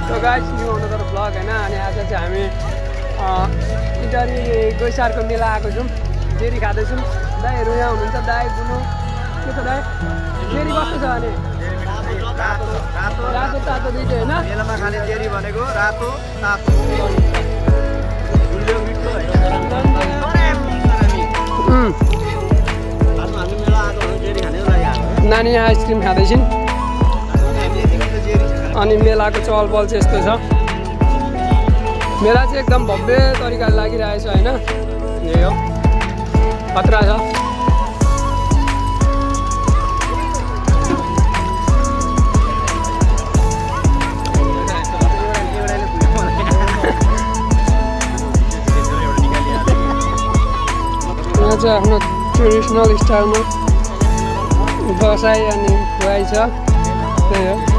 So guys, new another vlog हैन अनि आज चाहिँ हामी इटरी गैसारको मेला आएको छौं जेरी खादै छौं दाइहरु यहाँ हुनुहुन्छ दाइ बुनु के छ दाइ जेरी कस्तो छ अनि रातो तातो दुईटै हैन मेलामा खाने जेरी भनेको रातो तातो गुलियो मिठो हैन हामी मेला आएको जेरी खाने लागि आएको नानी आइसक्रिम खादै छिन् अनि मेलाको चहल पहल चाहिँ यस्तो छ मेला चाहिँ एकदम भव्य तरिकाले लागिरहेछ हैन यही हो खतरा छ यहाँ चाहिँ आफ्नो ट्रेडिसनल स्टाइलमा बसाइ अनि खुवाइ छ त्यही हो